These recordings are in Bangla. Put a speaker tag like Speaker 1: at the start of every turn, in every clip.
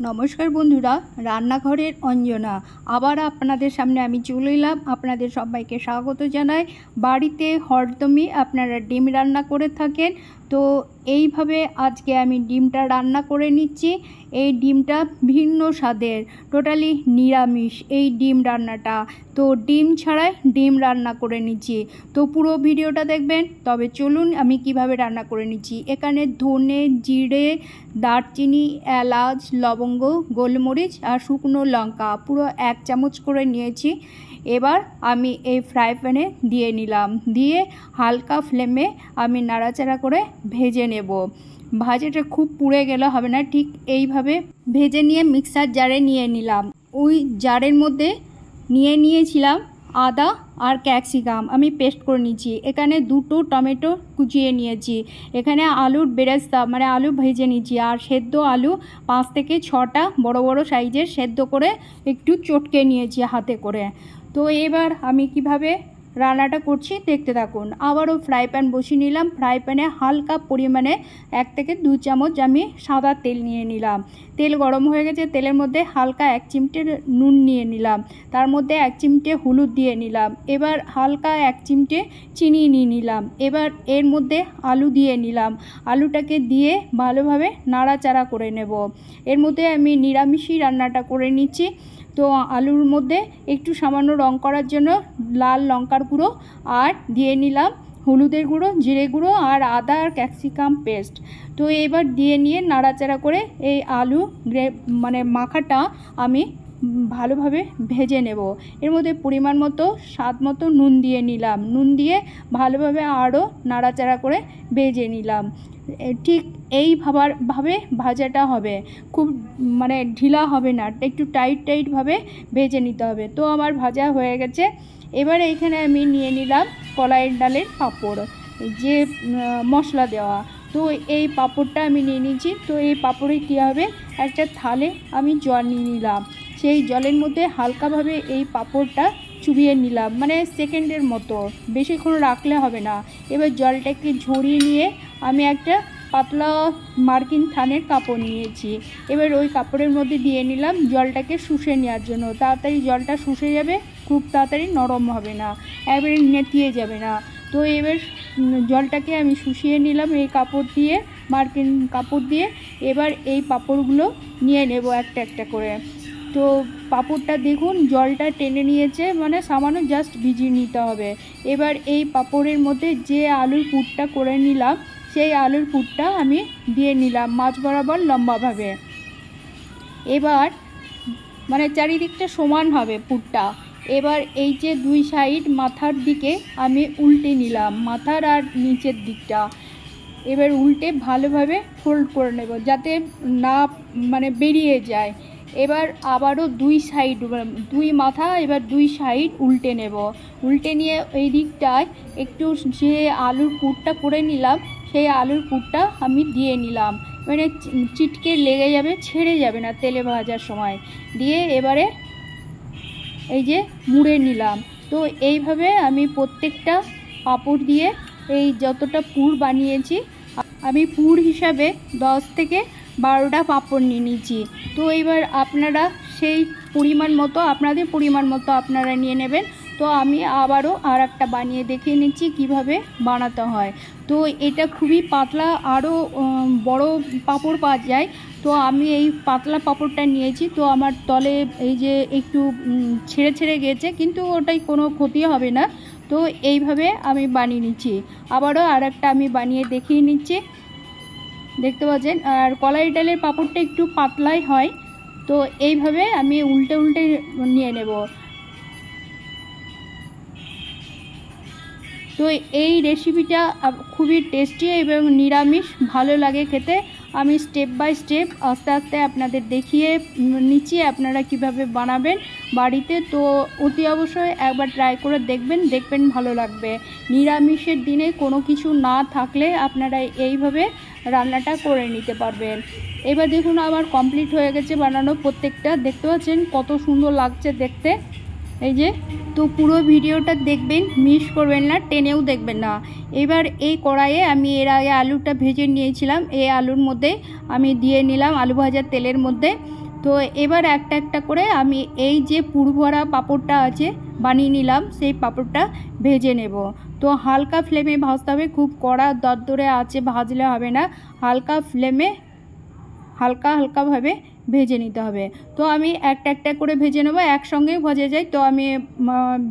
Speaker 1: নমস্কার বন্ধুরা, রান্নাঘরের অঞ্জনা আবার আপনাদের সামনে আমি চলে এলাম। আপনাদের সবাইকে স্বাগত জানাই। বাড়িতে হরদমই আপনারা ডিম রান্না করে থাকেন, তো এইভাবে আজকে আমি ডিমটা রান্না করে নিচ্ছি। এই ডিমটা ভিন্ন স্বাদের, টোটালি নিরামিষ এই ডিম রান্নাটা। তো ডিম ছাড়াই ডিম রান্না করে নিচ্ছি, তো পুরো ভিডিওটা দেখবেন। তবে চলুন আমি কিভাবে রান্না করে নিচ্ছি। এখানে ধনে, জিরে, দারচিনি, এলাচ, লবঙ্গ, গোলমরিচ আর শুকনো লঙ্কা পুরো 1 চামচ করে নিয়েছি। এবার আমি এই ফ্রাই প্যানে দিয়ে নিলাম, দিয়ে হালকা ফ্লেমে আমি নাড়াচাড়া করে ভেজে নেব। ভাজাটা খুব পুড়ে গেলে হবে না, ঠিক এইভাবে ভেজে নিয়ে মিক্সার জারে নিয়ে নিলাম। ওই জারের মধ্যে নিয়েছিলাম আদা আর ক্যাপসিকাম, আমি পেস্ট করে নিয়েছি। এখানে 2টো টমেটো কুচিয়ে নিয়েছি। এখানে আলুর বেরেস্তা মানে আলু ভেজে নিয়েছি, আর সেদ্ধ আলু 5 থেকে 6টা বড় বড় সাইজের সেদ্ধ করে একটু চটকে নিয়েছি হাতে করে। তো এবার আমি কিভাবে রান্নাটা করছি দেখতে থাকুন। আবারও ফ্রাই প্যান বসিয়ে নিলাম। ফ্রাই প্যানে হালকা পরিমাণে 1 থেকে 2 চামচ আমি সাদা তেল নিয়ে নিলাম। তেল গরম হয়ে গেছে, তেলের মধ্যে হালকা 1 চিমটে নুন নিয়ে নিলাম, তার মধ্যে 1 চিমটে হলুদ দিয়ে নিলাম। এবার হালকা 1 চিমটে চিনি নিয়ে নিলাম। এবার এর মধ্যে আলু দিয়ে নিলাম। আলুটাকে দিয়ে ভালোভাবে নাড়াচাড়া করে নেব। এর মধ্যে আমি নিরামিষই রান্নাটা করে নিচ্ছি। তো আলুর মধ্যে একটু সামান্য রং করার জন্য লাল লঙ্কার গুঁড়ো আর দিয়ে নিলাম হলুদের গুঁড়ো, জিরে গুঁড়ো আর আদা আর ক্যাপসিকাম পেস্ট। তো এবার দিয়ে নিয়ে নাড়াচাড়া করে এই আলু মানে মাখাটা আমি ভালোভাবে ভেজে নেব। এর মধ্যে পরিমাণ মতো স্বাদ মতো নুন দিয়ে নিলাম। নুন দিয়ে ভালোভাবে আরও নাড়াচাড়া করে ভেজে নিলাম। ঠিক এই ভাবে ভাজাটা হবে, খুব মানে ঢিলা হবে না, একটু টাইটভাবে ভেজে নিতে হবে। তো আমার ভাজা হয়ে গেছে। এবারে এখানে আমি নিয়ে নিলাম কলাইয়ের ডালের পাঁপড়, যে মশলা দেওয়া। তো এই পাঁপড়টা আমি নিয়ে নিয়েছি। তো এই পাঁপড়ে কী হবে, একটা থালে আমি জল নিয়ে নিলাম। সেই জলের মধ্যে হালকাভাবে এই পাঁপড়টা চুবিয়ে নিলাম, মানে সেকেন্ডের মতো, বেশিক্ষণ রাখলে হবে না। এবার জলটাকে ঝরিয়ে নিয়ে আমি একটা পাতলা মার্কিন থানের কাপড় নিয়েছি। এবার ওই কাপড়ের মধ্যে দিয়ে নিলাম জলটাকে শুষে নেওয়ার জন্য। তাড়াতাড়ি জলটা শুষে যাবে, খুব তাড়াতাড়ি নরম হবে না, একবারে নেতিয়ে যাবে না। তো এবার জলটাকে আমি শুষিয়ে নিলাম এই কাপড় দিয়ে, মার্কিন কাপড় দিয়ে। এবার এই পাঁপড়গুলো নিয়ে নেব একটা একটা করে। তো পাঁপড়টা দেখুন জলটা টেনে নিয়েছে, মানে সামান্য জাস্ট ভিজিয়ে নিতে হবে। এবার এই পাঁপড়ের মধ্যে যে আলুর পুরটা করে নিলাম, সেই আলুর পুরটা আমি দিয়ে নিলাম মাছ বরাবর লম্বাভাবে। এবার মানে চারিদিকটা সমান হবে পুরটা। এবার এই যে 2 সাইড মাথার দিকে আমি উল্টে নিলাম, মাথার আর নিচের দিকটা। এবার উল্টে ভালোভাবে ফোল্ড করে নেব যাতে না মানে বেরিয়ে যায়। এবার আবারও 2 সাইড, 2 মাথা, এবার 2 সাইড উল্টে নেব। উল্টে নিয়ে এই দিকটায় একটু যে আলুর পুরটা করে নিলাম, সেই আলুর পুরটা আমি দিয়ে নিলাম, মানে চিটকে লেগে যাবে, ছেড়ে যাবে না তেলে ভাজার সময়। দিয়ে এবারে এই যে মুড়ে নিলাম। তো এইভাবে আমি প্রত্যেকটা পাঁপড় দিয়ে এই যতটা পুর বানিয়েছি, আমি পুর হিসাবে 10 থেকে 12টা পাঁপড় নিয়ে নিয়েছি। তো এবার আপনারা সেই পরিমাণ মতো, আপনাদের পরিমাণ মতো আপনারা নিয়ে নেবেন। তো আমি আবারও আর একটা বানিয়ে দেখিয়ে নিচ্ছি কিভাবে বানাতে হয়। তো এটা খুবই পাতলা, আরও বড় পাঁপড় পাওয়া যায়। তো আমি এই পাতলা পাঁপড়টা নিয়েছি। তো আমার তলে এই যে একটু ছেড়ে গেছে, কিন্তু ওটাই কোনো ক্ষতি হবে না। তো এইভাবে আমি বানিয়ে নিচ্ছি। আবারও আর একটা আমি বানিয়ে দেখিয়ে নিচ্ছি, দেখতে পাচ্ছেন। আর কলাই ডালের পাঁপড়টা একটু পাতলাই হয়। তো এইভাবে আমি উল্টে নিয়ে নেব। তো এই রেসিপিটা খুবই টেস্টি এবং নিরামিষ ভালো লাগে খেতে। আমি স্টেপ বাই স্টেপ আস্তে আস্তে আপনাদের দেখিয়ে নিচ্ছি আপনারা কিভাবে বানাবেন বাড়িতে। তো অতি অবশ্যই একবার ট্রাই করে দেখবেন ভালো লাগবে। নিরামিষের দিনে কোনো কিছু না থাকলে আপনারা এইভাবে রান্নাটা করে নিতে পারবেন। এবার দেখুন আমার কমপ্লিট হয়ে গেছে বানানো প্রত্যেকটা, দেখতে পাচ্ছেন কত সুন্দর লাগছে দেখতে। এই যে, তো পুরো ভিডিওটা দেখবেন, মিস করবেন না, টেনেও দেখবেন না। এবার এই কড়াইয়ে আমি এর আগে আলুটা ভেজে নিয়েছিলাম, এই আলুর মধ্যে আমি দিয়ে নিলাম আলু ভাজার তেলের মধ্যে। তো এবার একটা একটা করে আমি এই যে পুরভরা পাঁপড়টা আছে বানিয়ে নিলাম, সেই পাঁপড়টা ভেজে নেব। তো হালকা ফ্লেমে ভাজতে হবে, খুব কড়া দরদরে আছে ভাজলে হবে না, হালকা ফ্লেমে হালকাভাবে ভেজে নিতে হবে। তো আমি একটা একটা করে ভেজে নেব, একসঙ্গেই ভেজে যায়, তো আমি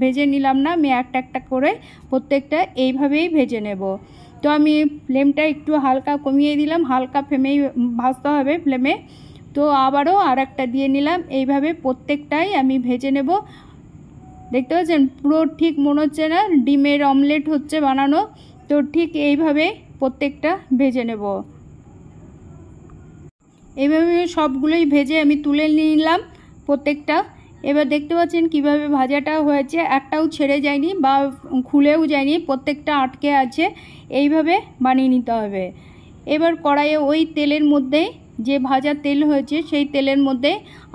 Speaker 1: ভেজে নিলাম না, আমি একটা একটা করে প্রত্যেকটা এইভাবেই ভেজে নেব। তো আমি ফ্লেমটা একটু হালকা কমিয়ে দিলাম, হালকা ফ্লেমেই ভাজতে হবে ফ্লেমে। তো আবারও আর একটা দিয়ে নিলাম, এইভাবে প্রত্যেকটাই আমি ভেজে নেব। দেখতে পাচ্ছেন পুরো ঠিক মনে হচ্ছে না ডিমের অমলেট হচ্ছে বানানো, তো ঠিক এইভাবে প্রত্যেকটা ভেজে নেব। এইভাবে সবগুলোই ভেজে আমি তুলে নিলাম প্রত্যেকটা। এবার দেখতে পাচ্ছেন কিভাবে ভাজাটা হয়েছে, একটাও ছেড়ে যায়নি বা খুলেও যায়নি, প্রত্যেকটা আটকে আছে। এইভাবে বানিয়ে নিতে হবে। এবার কড়াইয়ে ওই তেলের মধ্যেই যে ভাজা তেল হয়েছে সেই তেলের মধ্যে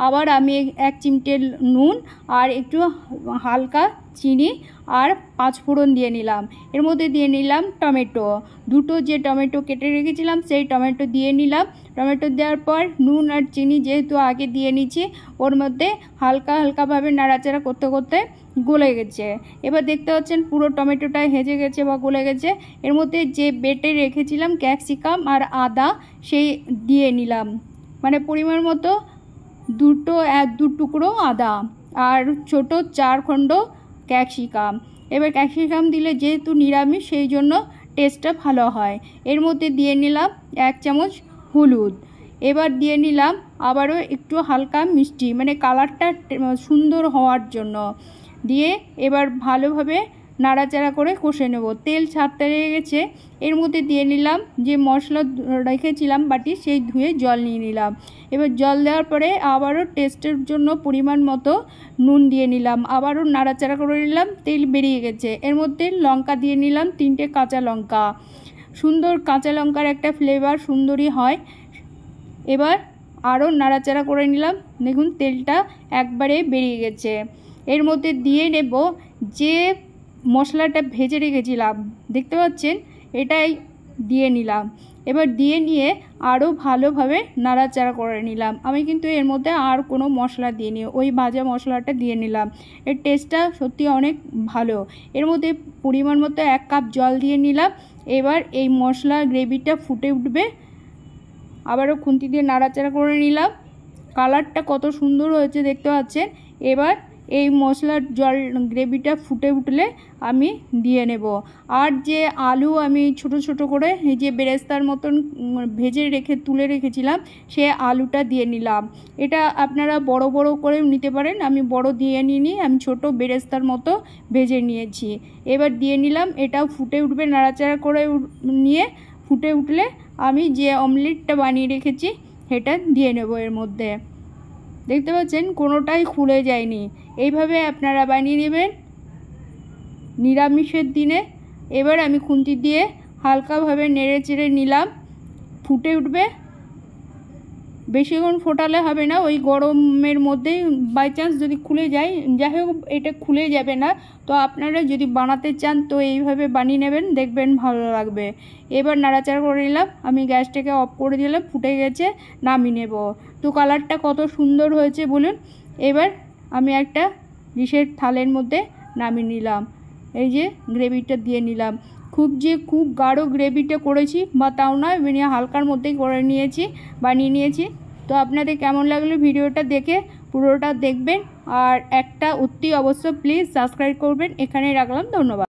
Speaker 1: আবার আমি 1 চিমটে নুন আর একটু হালকা চিনি আর 5 ফোড়ন দিয়ে নিলাম। এর মধ্যে দিয়ে নিলাম টমেটো, দুটো যে টমেটো কেটে রেখেছিলাম সেই টমেটো দিয়ে নিলাম। টমেটো দেওয়ার পর নুন আর চিনি যেহেতু আগে দিয়ে নিচ্ছি, ওর মধ্যে হালকাভাবে নাড়াচাড়া করতে করতে গলে গেছে। এবার দেখতে পাচ্ছেন পুরো টমেটোটা হেজে গেছে বা গলে গেছে। এর মধ্যে যে বেটে রেখেছিলাম ক্যাপসিকাম আর আদা সেই দিয়ে নিলাম, মানে পরিমাণ মতো দু টুকরো আদা আর ছোট 4 খণ্ড ক্যাপসিকাম। এবার ক্যাপসিকাম দিলে যেহেতু নিরামিষ সেই জন্য টেস্টটা ভালো হয়। এর মধ্যে দিয়ে নিলাম 1 চামচ হলুদ। এবার দিয়ে নিলাম আবারও একটু হালকা মিষ্টি, মানে কালারটা সুন্দর হওয়ার জন্য দিয়ে এবার ভালোভাবে নাড়াচাড়া করে কষে নেব। তেল ছাড়তে লেগেছে, এর মধ্যে দিয়ে নিলাম যে মশলা রেখেছিলাম বাটি, সেই ধুয়ে জল নিয়ে নিলাম। এবার জল দেওয়ার পরে আবারও টেস্টের জন্য পরিমাণ মতো নুন দিয়ে নিলাম, আবারও নাড়াচাড়া করে নিলাম। তেল বেরিয়ে গেছে, এর মধ্যে লঙ্কা দিয়ে নিলাম 3টে কাঁচা লঙ্কা, সুন্দর কাঁচা লঙ্কার একটা ফ্লেভার সুন্দরই হয়। এবার আরও নাড়াচাড়া করে নিলাম, দেখুন তেলটা একবারে বেরিয়ে গেছে। এর মধ্যে দিয়ে নেব যে মশলাটা ভেজে রেখেছিলাম, দেখতে পাচ্ছেন এটাই দিয়ে নিলাম। এবার দিয়ে নিয়ে আরও ভালোভাবে নাড়াচাড়া করে নিলাম। আমি কিন্তু এর মধ্যে আর কোনো মশলা দিইনি, ওই ভাজা মশলাটা দিয়ে নিলাম। এর টেস্টটা সত্যি অনেক ভালো। এর মধ্যে পরিমাণ মতো 1 কাপ জল দিয়ে নিলাম। এবার এই মশলা গ্রেভিটা ফুটে উঠবে, আবারও খুন্তি দিয়ে নাড়াচাড়া করে নিলাম। কালারটা কত সুন্দর হয়েছে দেখতে পাচ্ছেন। এবার এই মশলার জল গ্রেভিটা ফুটে উঠলে আমি দিয়ে নেব। আর যে আলু আমি ছোট ছোট করে এই যে বেরেস্তার মতন ভেজে তুলে রেখেছিলাম, সে আলুটা দিয়ে নিলাম। এটা আপনারা বড় বড় করে নিতে পারেন, আমি বড় দিয়ে নিইনি, আমি ছোট বেরেস্তার মতো ভেজে নিয়েছি। এবার দিয়ে নিলাম, এটাও ফুটে উঠবে, নাড়াচাড়া করে নিয়ে ফুটে উঠলে আমি যে অমলেটটা বানিয়ে রেখেছি সেটা দিয়ে নেব এর মধ্যে। দেখতে পাচ্ছেন কোনোটাই খুলে যায়নি। এইভাবে আপনারা বানিয়ে নেবেন নিরামিষের দিনে। এবার আমি খুন্তি দিয়ে হালকাভাবে নেড়ে চেড়ে নিলাম, ফুটে উঠবে, বেশিক্ষণ ফোটালে হবে না, ওই গরমের মধ্যেই বাই চান্স যদি খুলে যায়, যাই হোক এটা খুলে যাবে না। তো আপনারা যদি বানাতে চান তো এইভাবে বানিয়ে নেবেন, দেখবেন ভালো লাগবে। এবার নাড়াচাড়া করে নিলাম, আমি গ্যাসটাকে অফ করে দিলাম, ফুটে গেছে, নামিয়ে নেব। তো কালারটা কত সুন্দর হয়েছে বলুন। এবার আমি একটা ডিশের থালের মধ্যে নামিয়ে নিলাম, এই যে গ্রেভিটা দিয়ে নিলাম। খুব গাঢ় গ্রেভিটা করেছি বা তাও নয়, মানে হালকার মধ্যেই করে নিয়েছি, বানিয়ে নিয়েছি। তো আপনাদের কেমন লাগলো ভিডিওটা দেখে পুরোটা দেখবেন, আর একটা অতি অবশ্য প্লিজ সাবস্ক্রাইব করবেন। এখানেই রাখলাম, ধন্যবাদ।